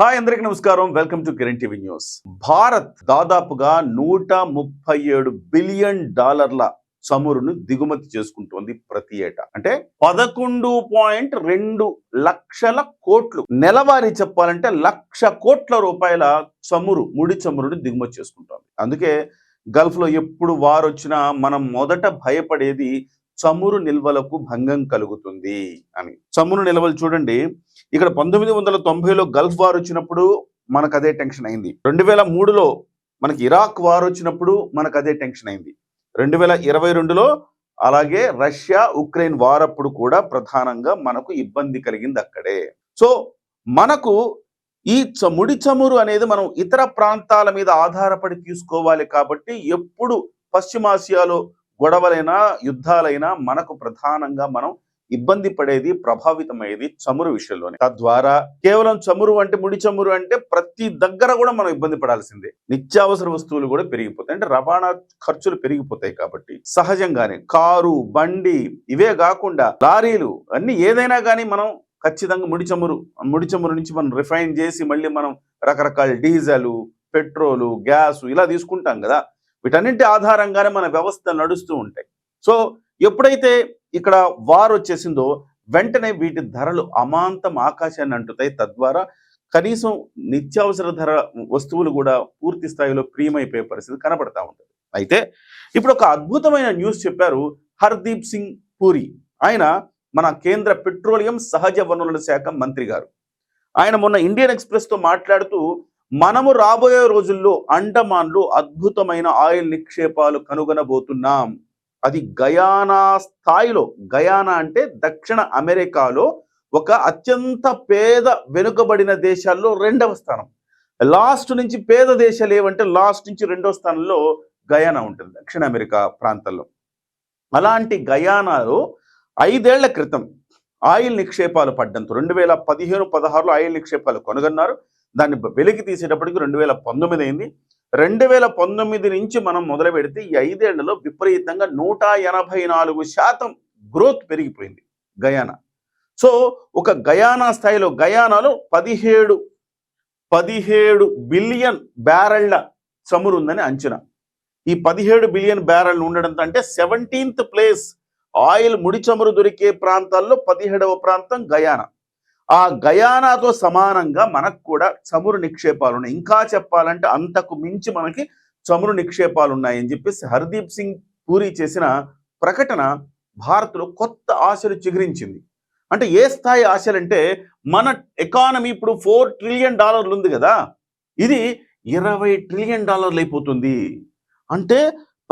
Hi అందరికీ నమస్కారం. Welcome to Kiran TV news. Bharat దాదాపుగా $137 బిలియన్ చమురును దిగుమతి చేసుకుంటోంది ప్రతి ఏటా. అంటే 11.2 లక్షల కోట్లు. నెలవారీ చెప్పాలంటే ₹1,00,00,000 ముడి చమురును దిగుమతి చేసుకుంటోంది. అందుకే గల్ఫ్ లో ఎప్పుడు వార్ వచ్చినా మనం మొదట భయపడేది చమురు నిల్వలకు భంగం కలుగుతుంది అని. చమురు నిల్వలు చూడండి, ఇక్కడ 1990లో గల్ఫ్ వార్ వచ్చినప్పుడు మనకు అదే టెన్షన్ అయింది. 2003లో మనకి ఇరాక్ వార్ వచ్చినప్పుడు మనకు అదే టెన్షన్ అయింది. 2022లో అలాగే రష్యా ఉక్రెయిన్ వార్ అప్పుడు కూడా ప్రధానంగా మనకు ఇబ్బంది కలిగింది అక్కడే. సో మనకు ఈ ముడి చమురు అనేది మనం ఇతర ప్రాంతాల మీద ఆధారపడి తీసుకోవాలి కాబట్టి ఎప్పుడు పశ్చిమాసియాలో గొడవలైనా యుద్ధాలైనా మనకు ప్రధానంగా మనం ఇబ్బంది పడేది ప్రభావితమయ్యేది చమురు విషయంలోనే. తద్వారా కేవలం చమురు అంటే ముడి చమురు అంటే ప్రతి దగ్గర కూడా మనం ఇబ్బంది పడాల్సిందే. నిత్యావసర వస్తువులు కూడా పెరిగిపోతాయి, అంటే రవాణా ఖర్చులు పెరిగిపోతాయి. కాబట్టి సహజంగానే కారు బండి ఇవే కాకుండా లారీలు అన్ని ఏదైనా కానీ మనం ఖచ్చితంగా ముడి చమురు నుంచి మనం రిఫైన్ చేసి మళ్ళీ మనం రకరకాల డీజిల్ పెట్రోలు గ్యాస్ ఇలా తీసుకుంటాం కదా. వీటన్నింటి ఆధారంగానే మన వ్యవస్థ నడుస్తూ ఉంటాయి. సో ఎప్పుడైతే ఇక్కడ వార్ వచ్చేసిందో వెంటనే వీటి ధరలు అమాంతం ఆకాశాన్ని అంటుతాయి. తద్వారా కనీసం నిత్యావసర ధర వస్తువులు కూడా పూర్తి స్థాయిలో ప్రియమైపోయే పరిస్థితి కనబడతా ఉంటుంది. అయితే ఇప్పుడు ఒక అద్భుతమైన న్యూస్ చెప్పారు హర్దీప్ సింగ్ పూరి. ఆయన మన కేంద్ర పెట్రోలియం సహజ వనరుల శాఖ మంత్రి గారు. ఆయన మొన్న ఇండియన్ ఎక్స్ప్రెస్ తో మాట్లాడుతూ మనము రాబోయే రోజుల్లో అండమాన్లో అద్భుతమైన ఆయిల్ నిక్షేపాలు కనుగొనబోతున్నాం. అది గయానా స్థాయిలో. గయానా అంటే దక్షిణ అమెరికాలో ఒక అత్యంత పేద వెనుకబడిన దేశాల్లో 2వ స్థానం. లాస్ట్ నుంచి పేద దేశాలు ఏవంటే లాస్ట్ నుంచి 2వ స్థానంలో గయానా ఉంటుంది దక్షిణ అమెరికా ప్రాంతాల్లో. అలాంటి గయానాలో 5 ఏళ్ల క్రితం ఆయిల్ నిక్షేపాలు పడ్డంతో 2015-16లో ఆయిల్ నిక్షేపాలు కనుగొన్నారు. దాన్ని వెలికి తీసేటప్పటికి 2019 అయింది. 2019 నుంచి మనం మొదలు పెడితే ఈ 5 ఏళ్లలో విపరీతంగా 184% గ్రోత్ పెరిగిపోయింది గయానా. సో ఒక గయానా స్థాయిలో గయానాలో 17 బిలియన్ బ్యారెళ్ల చమురు ఉందని అంచనా. ఈ 17 బిలియన్ బ్యారెళ్లు ఉండడంతో అంటే 17th ప్లేస్ ఆయిల్ ముడి చమురు దొరికే ప్రాంతాల్లో 17వ ప్రాంతం గయానా. ఆ గయానాతో సమానంగా మనకు కూడా చమురు నిక్షేపాలు ఉన్నాయి. ఇంకా చెప్పాలంటే అంతకు మించి మనకి చమురు నిక్షేపాలు ఉన్నాయని చెప్పేసి హర్దీప్ సింగ్ పూరి చేసిన ప్రకటన భారత్లో కొత్త ఆశలు చిగురించింది. అంటే ఏ స్థాయి ఆశలంటే మన ఎకానమీ ఇప్పుడు $4 ట్రిలియన్ ఉంది కదా, ఇది $20 ట్రిలియన్ అయిపోతుంది. అంటే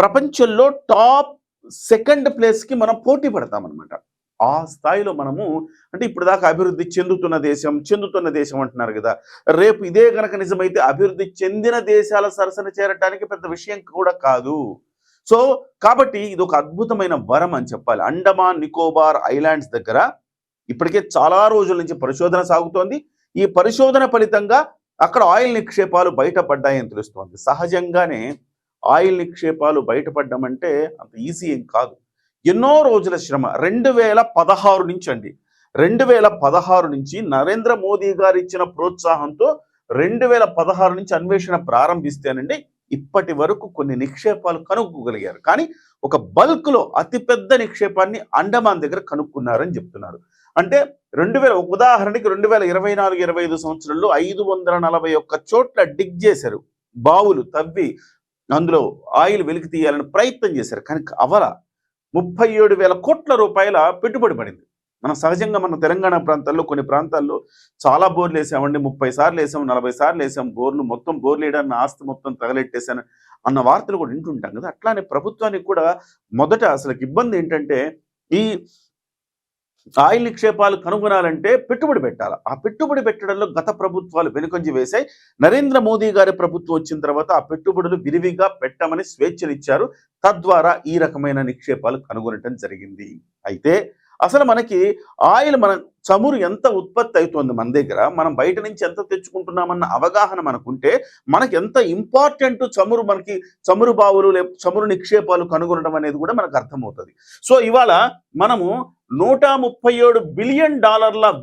ప్రపంచంలో టాప్ 2nd ప్లేస్కి మనం పోటీ పడతామన్నమాట. ఆ స్థాయిలో మనము అంటే ఇప్పుడు దాకా అభివృద్ధి చెందుతున్న దేశం అంటున్నారు కదా. రేపు ఇదే కనుక నిజమైతే అభివృద్ధి చెందిన దేశాల సరసన చేరటానికి పెద్ద విషయం కూడా కాదు. సో కాబట్టి ఇది ఒక అద్భుతమైన వరం అని చెప్పాలి. అండమాన్ నికోబార్ ఐలాండ్స్ దగ్గర ఇప్పటికే చాలా రోజుల నుంచి పరిశోధన సాగుతోంది. ఈ పరిశోధన ఫలితంగా అక్కడ ఆయిల్ నిక్షేపాలు బయటపడ్డాయని తెలుస్తోంది. సహజంగానే ఆయిల్ నిక్షేపాలు బయటపడ్డం అంటే అంత ఈజీ ఏం కాదు. ఎన్నో రోజుల శ్రమ. 2016 నుంచి అండి, 2016 నుంచి నరేంద్ర మోదీ గారు ఇచ్చిన ప్రోత్సాహంతో 2016 నుంచి అన్వేషణ ప్రారంభిస్తేనండి ఇప్పటి వరకు కొన్ని నిక్షేపాలు కనుక్కోగలిగారు. కానీ ఒక బల్క్లో అతిపెద్ద నిక్షేపాన్ని అండమాన్ దగ్గర కనుక్కున్నారని చెప్తున్నారు. అంటే ఉదాహరణకి 2024-25 సంవత్సరంలో 541 చోట్ల డిగ్ చేశారు, బావులు తవ్వి అందులో ఆయిల్ వెలికి తీయాలని ప్రయత్నం చేశారు. కానీ అవల ₹37,000 కోట్ల పెట్టుబడి పడింది. మనం సహజంగా మన తెలంగాణ ప్రాంతాల్లో కొన్ని ప్రాంతాల్లో చాలా బోర్లు వేసామండి, 30 సార్లు వేసాం, 40 సార్లు వేసాం బోర్లు, మొత్తం బోర్లు వేయడానికి ఆస్తి మొత్తం తగలెట్టేశాను అన్న వార్తలు కూడా వింటుంటాం కదా. అట్లానే ప్రభుత్వానికి కూడా మొదట అసలు ఇబ్బంది ఏంటంటే ఈ ఆయిల్ నిక్షేపాలు కనుగొనాలంటే పెట్టుబడి పెట్టాలి. ఆ పెట్టుబడి పెట్టడంలో గత ప్రభుత్వాలు వెనుకంజ వేశాయి. నరేంద్ర మోదీ గారి ప్రభుత్వం వచ్చిన తర్వాత ఆ పెట్టుబడులు విరివిగా పెట్టమని స్వేచ్ఛనిచ్చారు. తద్వారా ఈ రకమైన నిక్షేపాలు కనుగొనటం జరిగింది. అయితే అసలు మనకి ఆయిల్ మన చమురు ఎంత ఉత్పత్తి అవుతుంది మన దగ్గర, మనం బయట నుంచి ఎంత తెచ్చుకుంటున్నామన్న అవగాహన మనకుంటే మనకి ఎంత ఇంపార్టెంట్ చమురు బావులు చమురు నిక్షేపాలు కనుగొనడం అనేది కూడా మనకు అర్థమవుతుంది. సో ఇవాళ మనము $137 బిలియన్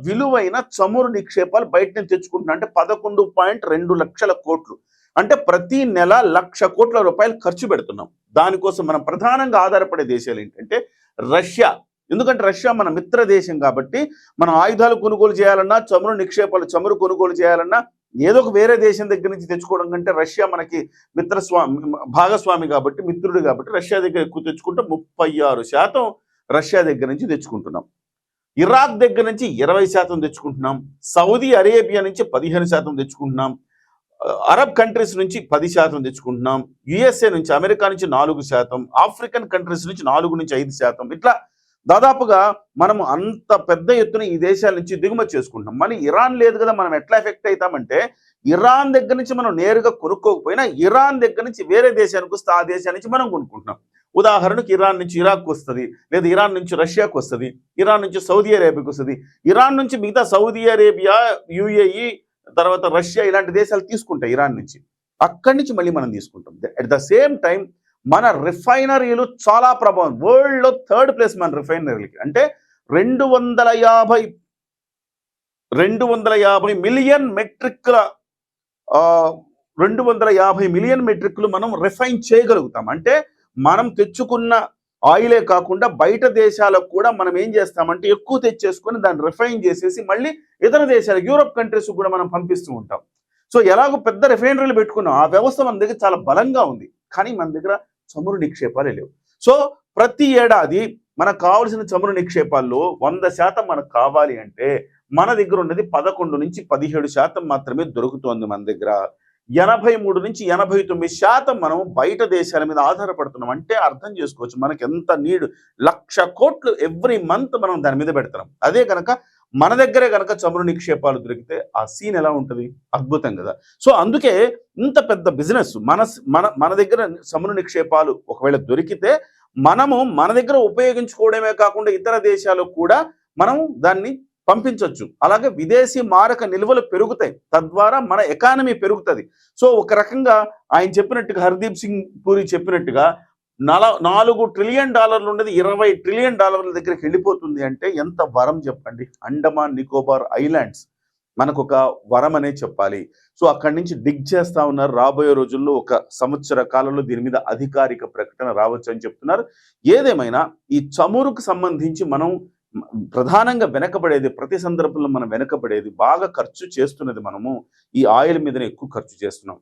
విలువైన చమురు నిక్షేపాలు బయట నుంచి తెచ్చుకుంటున్నాం. అంటే 11.2 లక్షల కోట్లు. అంటే ప్రతి నెల ₹1,00,000 కోట్ల ఖర్చు పెడుతున్నాం. దానికోసం మనం ప్రధానంగా ఆధారపడే దేశాలు ఏంటంటే రష్యా. ఎందుకంటే రష్యా మన మిత్ర దేశం కాబట్టి మనం ఆయుధాలు కొనుగోలు చేయాలన్నా, చమురు నిక్షేపాలు చమురు కొనుగోలు చేయాలన్నా ఏదో ఒక వేరే దేశం దగ్గర నుంచి తెచ్చుకోవడం కంటే రష్యా మనకి భాగస్వామి కాబట్టి, మిత్రుడు కాబట్టి రష్యా దగ్గర ఎక్కువ తెచ్చుకుంటే 36% రష్యా దగ్గర నుంచి తెచ్చుకుంటున్నాం. ఇరాక్ దగ్గర నుంచి 20% తెచ్చుకుంటున్నాం. సౌదీ అరేబియా నుంచి 15% తెచ్చుకుంటున్నాం. అరబ్ కంట్రీస్ నుంచి 10% తెచ్చుకుంటున్నాం. యుఎస్ఏ నుంచి, అమెరికా నుంచి 4%, ఆఫ్రికన్ కంట్రీస్ నుంచి 4-5%. ఇట్లా దాదాపుగా మనం అంత పెద్ద ఎత్తున ఈ దేశాల నుంచి దిగుమతి చేసుకుంటున్నాం. మళ్ళీ ఇరాన్ లేదు కదా, మనం ఎట్లా ఎఫెక్ట్ అవుతామంటే ఇరాన్ దగ్గర నుంచి మనం నేరుగా కొనుక్కోకపోయినా ఇరాన్ దగ్గర నుంచి వేరే దేశానికి వస్తే ఆ దేశాల నుంచి మనం కొనుక్కుంటున్నాం. ఉదాహరణకు ఇరాన్ నుంచి ఇరాక్ వస్తుంది, లేదా ఇరాన్ నుంచి రష్యాకు వస్తుంది, ఇరాన్ నుంచి సౌదీ అరేబియాకి వస్తుంది, ఇరాన్ నుంచి మిగతా సౌదీ అరేబియా, యుఏఈ, తర్వాత రష్యా ఇలాంటి దేశాలు తీసుకుంటాయి ఇరాన్ నుంచి. అక్కడి నుంచి మళ్ళీ మనం తీసుకుంటాం. అట్ ద సేమ్ టైం మన రిఫైనరీలు చాలా ప్రభావం. వరల్డ్లో 3rd ప్లేస్ మన రిఫైనరీలకి. అంటే 250 మిలియన్ మెట్రిక్ల 250 మిలియన్ మెట్రిక్లు మనం రిఫైన్ చేయగలుగుతాం. అంటే మనం తెచ్చుకున్న ఆయిలే కాకుండా బయట దేశాలకు కూడా మనం ఏం చేస్తామంటే ఎక్కువ తెచ్చేసుకొని దాన్ని రిఫైన్ చేసేసి మళ్ళీ ఇతర దేశాలకు, యూరోప్ కంట్రీస్ కూడా మనం పంపిస్తూ ఉంటాం. సో ఎలాగో పెద్ద రిఫైనరీలు పెట్టుకున్నాం, ఆ వ్యవస్థ మన దగ్గర చాలా బలంగా ఉంది. కానీ మన దగ్గర చమురు నిక్షేపాలే లేవు. సో ప్రతి ఏడాది మనకు కావాల్సిన చమురు నిక్షేపాల్లో 100% మనకు కావాలి అంటే మన దగ్గర ఉన్నది 11-17% మాత్రమే దొరుకుతోంది మన దగ్గర. 83-89% మనం బయట దేశాల మీద ఆధారపడుతున్నాం. అంటే అర్థం చేసుకోవచ్చు మనకి ఎంత నీడ్. 1,00,000 కోట్లు ఎవ్రీ మంత్ మనం దాని మీద పెడతాం. అదే కనుక మన దగ్గరే కనుక చమురు నిక్షేపాలు దొరికితే ఆ సీన్ ఎలా ఉంటుంది? అద్భుతం కదా. సో అందుకే ఇంత పెద్ద బిజినెస్ మన దగ్గర చమురు నిక్షేపాలు ఒకవేళ దొరికితే మనము మన దగ్గర ఉపయోగించుకోవడమే కాకుండా ఇతర దేశాలకు కూడా మనం దాన్ని పంపించవచ్చు. అలాగే విదేశీ మారక నిల్వలు పెరుగుతాయి, తద్వారా మన ఎకానమీ పెరుగుతుంది. సో ఒక రకంగా ఆయన చెప్పినట్టుగా, హర్దీప్ సింగ్ పూరి చెప్పినట్టుగా $4 ట్రిలియన్ ఉన్నది $20 ట్రిలియన్ దగ్గరికి వెళ్ళిపోతుంది. అంటే ఎంత వరం చెప్పండి. అండమాన్ నికోబార్ ఐలాండ్స్ మనకు ఒక వరం అనే చెప్పాలి. సో అక్కడి నుంచి డిగ్ చేస్తా ఉన్నారు. రాబోయే రోజుల్లో 1 సంవత్సర కాలంలో దీని మీద అధికారిక ప్రకటన రావచ్చు అని చెప్తున్నారు. ఏదేమైనా ఈ చమురుకు సంబంధించి మనం ప్రధానంగా వెనకబడేది, ప్రతి సందర్భంలో మనం వెనకబడేది, బాగా ఖర్చు చేస్తున్నది మనము ఈ ఆయిల్ మీదనే ఎక్కువ ఖర్చు చేస్తున్నాం.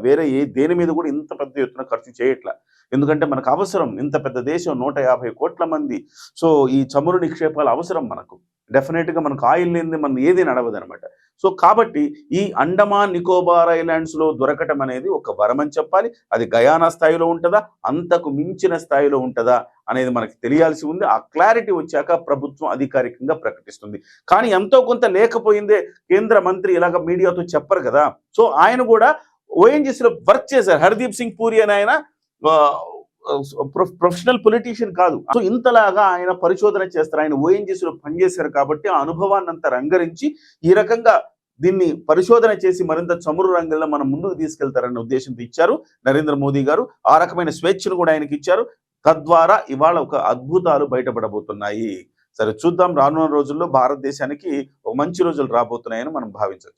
వేరే దేని మీద కూడా ఇంత పెద్ద ఎత్తున ఖర్చు చేయట్లా. ఎందుకంటే మనకు అవసరం. ఇంత పెద్ద దేశం, 150 కోట్ల మంది. సో ఈ చమురు నిక్షేపాలు అవసరం మనకు. డెఫినెట్గా మనకు ఆయిల్ లేనిది మనం ఏది నడవదు అనమాట. సో కాబట్టి ఈ అండమాన్ నికోబార్ ఐలాండ్స్లో దొరకటం అనేది ఒక వరం అని చెప్పాలి. అది గయానా స్థాయిలో ఉంటుందా, అంతకు మించిన స్థాయిలో ఉంటుందా అనేది మనకి తెలియాల్సి ఉంది. ఆ క్లారిటీ వచ్చాక ప్రభుత్వం అధికారికంగా ప్రకటిస్తుంది. కానీ ఎంతో కొంత లేకపోయిందే కేంద్ర మంత్రి ఇలాగ మీడియాతో చెప్పరు కదా. సో ఆయన కూడా ఓఎన్జీసీలో వర్క్ చేశారు. హర్దీప్ సింగ్ పూరి అని ఆయన ప్రొఫెషనల్ పొలిటీషియన్ కాదు. సో ఇంతలాగా ఆయన పరిశోధన చేస్తారు. ఆయన ఓఎన్జీసీలో పనిచేశారు కాబట్టి ఆ అనుభవాన్ని అంతా రంగరించి ఈ రకంగా దీన్ని పరిశోధన చేసి మరింత చమురు రంగంలో మనం ముందుకు తీసుకెళ్తారన్న ఉద్దేశంతో ఇచ్చారు నరేంద్ర మోదీ గారు. ఆ రకమైన స్వేచ్ఛను కూడా ఆయనకి ఇచ్చారు. తద్వారా ఇవాళ ఒక అద్భుతాలు బయటపడబోతున్నాయి. సరే చూద్దాం, రానున్న రోజుల్లో భారతదేశానికి ఒక మంచి రోజులు రాబోతున్నాయని మనం భావించవచ్చు.